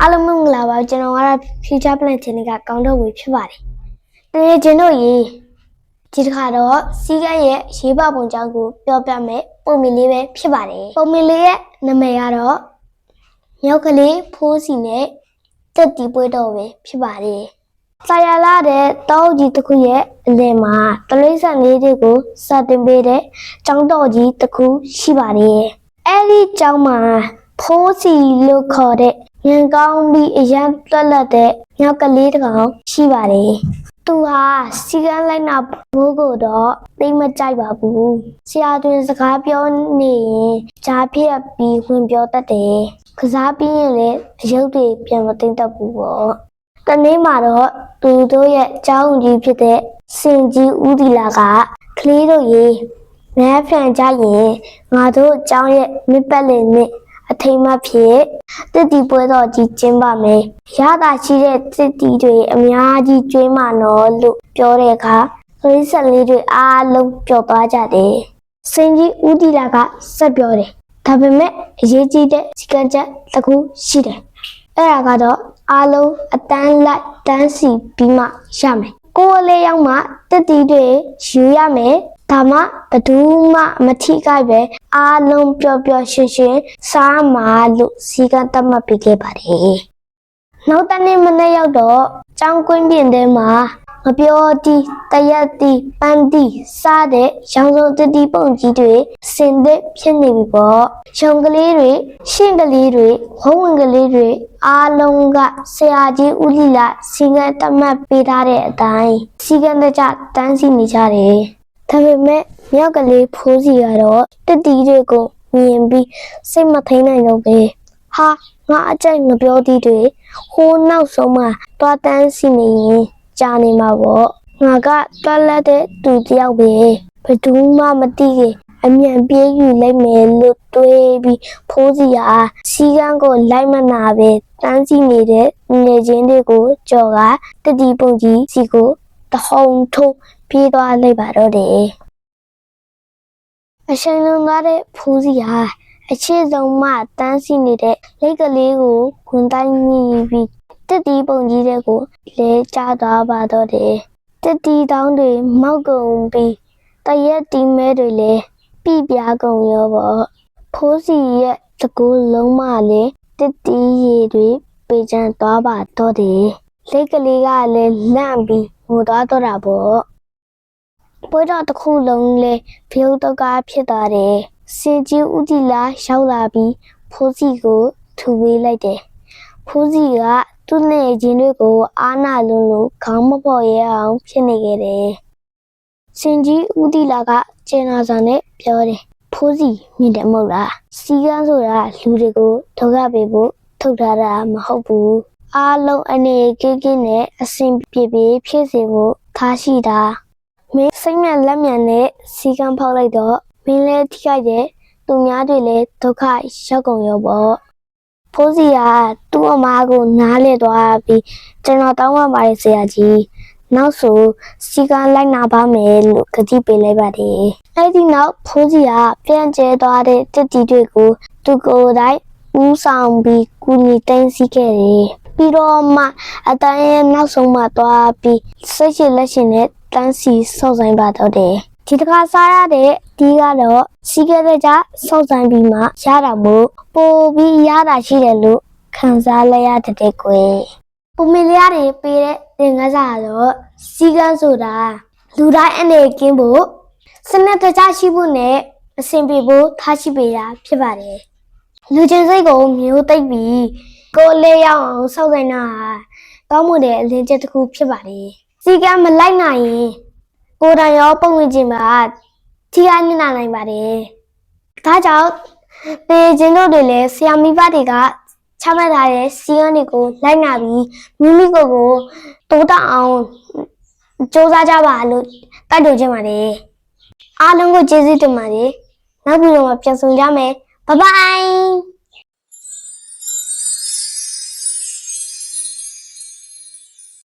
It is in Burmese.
အားလုံးမင်္ဂလာပါကျွန်တော်ကတော့ Future Plan Channel ကကောင်းတော့ဝေဖြစ်ပါတယ်။တကယ်ကျွန်တော်ရေဒီတစ်ခါတော့စီးကန်းရဲ့ရေးပပုံကြောင်းကိုပြောပြမယ်ပုံမြင်လေးပဲဖြစ်ပါတယ်။ပုံမြင်လေးရဲ့နာမည်ကတော့မြောက်ကလေးဖိုးစီနဲ့တက်တီပွဲတော်ပဲဖြစ်ပါတယ်။စာရလာတဲ့တောအုပ်ကြီးတစ်ခုရဲ့အလယ်မှာတလိษံလေးတွေကိုစတင်ပေးတဲ့ကျောင်းတော်ကြီးတစ်ခုရှိပါတယ်။အဲဒီကျောင်းမှာဖိုးစီလို့ခေါ်တဲ့ငန်ကောင်းပြီးအရန်တွက်လက်တဲ့မြောက်ကလေးတစ်ကောင်ရှိပါတယ်။သူဟာစီကန်းလိုက်နာဘိုးကိုတော့သိမကြိုက်ပါဘူး။ဆရာတွင်စကားပြောနေရင်ကြားပြက်ပြီးဝင်ပြောတတ်တယ်။ကစားပြီးရင်လည်းအယုတ်တွေပြန်မသိမ့်တတ်ဘူးပေါ့။တနေ့မှာတော့သူတို့ရဲ့ကျောင်းကြီးဖြစ်တဲ့စင်ကြီးဦးဒီလာကကလေးတို့ရေမဲဖန်ကြရင်ငါတို့ကျောင်းရဲ့မြစ်ပတ်လည်နဲ့အထိမ်းအမှတ်ဖြစ်တစ်တီပွဲတော်ကြီးကျင်းပမယ်။ရတာရှိတဲ့တစ်တီတွေအများကြီးကျွေးမှနော်လို့ပြောတဲ့အခါကလေးဆက်လေးတွေအားလုံးပျော်သွားကြတယ်။စင်ကြီးဦးဒီလာကဆက်ပြောတယ်။ဒါပေမဲ့အရေးကြီးတဲ့စီကံချက်တစ်ခုရှိတယ်။အဲ့ဒါကတော့အားလုံးအတန်းလိုက်တန်းစီပြီးမှရမယ်။ကိုယ်လေးရောက်မှတစ်တီတွေယူရမယ်။ဒါမှဘယ်သူမှမထိခိုက်ပဲအားလုံးပျော်ပျော်ရွှင်ရွှင်စားမှာလို့စီကံတတ်မှတ်ပေးခဲ့ပါတယ်။နောက်တနေ့မနေ့ရောက်တော့ကျောင်းကွင်းပြင်ထဲမှာငပြောတီတရက်တီပန်းတီစားတဲ့ရောင်စုံတတိပုံကြီးတွေစင်သက်ဖြစ်နေပြီပေါ့။ရုံကလေးတွေရှင့်ကလေးတွေဝုံဝင်ကလေးတွေအားလုံးကဆရာကြီးဦးလီလာစီကံတတ်မှတ်ပေးထားတဲ့အတိုင်းစီကံတကြတန်းစီနေကြတယ်။ဒါပေမဲ့မြောက်ကလေးဖိုးစီကတော့တစ်တီတွေကိုမြင်ပြီးစိတ်မထိန်နိုင်တော့ပဲဟာငါအကြိုက်မပြောသေးတွေဟိုးနောက်ဆုံးမှတွားတန်းစီနေရင်ကြာနေမှာပေါ့ငါကတွားလက်တဲ့သူတယောက်ပဲဘယ်သူမှမသိခင်အမြန်ပြေးယူလိုက်မယ်လို့တွေးပြီးဖိုးစီကစီကန်းကိုလိုက်မနာပဲတန်းစီနေတဲ့ငယ်ချင်းတွေကိုကြော်ကတစ်တီပုံကြီးစီကိုတဟုန်ထိုးပြေးသွားလိုက်ပါတော့တယ်အရှင်လုံးသားတဲ့ဖိုးစီဟာအခြေဆုံးမှတန်းစီနေတဲ့လက်ကလေးကိုခွန်တိုင်းမိပြီးတက်တီပုံကြီးတဲ့ကိုလဲကျသွားပါတော့တယ်တက်တီတောင်းတွေမောက်ကုန်ပြီးတရက်တီမဲတွေလဲပြပြကုန်ရောပေါ့ဖိုးစီရဲ့တကူလုံးမလည်းတက်တီရည်တွေပေချမ်းသွားပါတော့တယ်လက်ကလေးကလည်းလန့်ပြီးငိုသွားတော့တာပေါ့ပွဲတော်တစ်ခုလုံးလဲဖျုတ်တော့ကားဖြစ်သွားတယ်စင်ကြီးဦးတီလာရောက်လာပြီးဖိုးစီကိုထူပေးလိုက်တယ်ဖိုးစီကသူ့နဲ့ချင်းတွေကိုအားနာလုံးလို့ခေါင်းမပေါ်ရအောင်ဖြစ်နေခဲ့တယ်စင်ကြီးဦးတီလာကကျင်နာစာနဲ့ပြောတယ်ဖိုးစီမြင်တယ်မဟုတ်လားစီကန်းဆိုတာလူတွေကိုဒုက္ခပေးဖို့ထုတ်ထားတာမဟုတ်ဘူးအားလုံးအနေကင်းကင်းနဲ့အစဉ်ပြေပြေဖြစ်စေဖို့ထားရှိတာမင်းစိတ်မြန်လက်မြန်နဲ့စီကံဖောက်လိုက်တော့မင်းလည်းထိခိုက်တယ်သူများတွေလည်းဒုက္ခရောက်ကုန်ရောပေါ့ဖိုးစီကသူ့အမားကိုနားလေသွားပြီးကျွန်တော်တောင်းပန်ပါတယ်ဆရာကြီးနောက်ဆိုစီကံလိုက်နာပါမယ်လို့ကတိပေးလိုက်ပါတယ်အဲ့ဒီနောက်ဖိုးစီကပြန်ကျဲသွားတဲ့တစ်တီတွေကိုသူကိုယ်တိုင်ဦးဆောင်ပြီးကူညီတိုင်းစီခဲ့တယ်ပြီးတော့မှအတန်းရဲ့နောက်ဆုံးမှသွားပြီးစိတ်ရှိလက်ရှိနဲ့တန်းစီစောင့်ဆိုင်ပါတော့တယ်ဒီတခါစားရတဲ့ဒီကတော့စီးခဲ့တဲ့ကြစောင့်ဆိုင်ပြီးမှရတာမို့ပိုပြီးရတာရှိတယ်လို့ခံစားလိုက်ရတဲ့ကွယ်ပုံမလေးရတွေပေးတဲ့သင်ခန်းစာတော့စီကန်းဆိုတာလူတိုင်းအနေကင်းဖို့စနစ်တကျရှိဖို့နဲ့အစဉ်ပြေဖို့ထားရှိပေးတာဖြစ်ပါတယ်လူချင်းစိတ်ကိုမျိုးသိပ်ပြီးကိုလေးရောက်အောင်စောင့်ဆိုင်တာကောင်းမှုတဲ့အလင်းချက်တစ်ခုဖြစ်ပါတယ်စီကံမလိုက်နိုင်ရင်ကိုယ်တိုင်ရောပုံဝင်ခြင်းမှာထိခိုက်နစ်နာနိုင်ပါတယ်။ဒါကြောင့်ပေချင်းတို့တွေလည်းဆရာမိဘတွေကချမှတ်ထားတဲ့စီကံတွေကိုလိုက်နာပြီးမိမိကိုယ်ကိုတိုးတက်အောင်စ조사ကြပါလို့တိုက်တွန်းခြင်းပါတယ်။အားလုံးကိုကျေးဇူးတင်ပါတယ်။နောက်ပြီးတော့ပြန်ဆုံကြမယ်။ဘိုင်ဘိုင်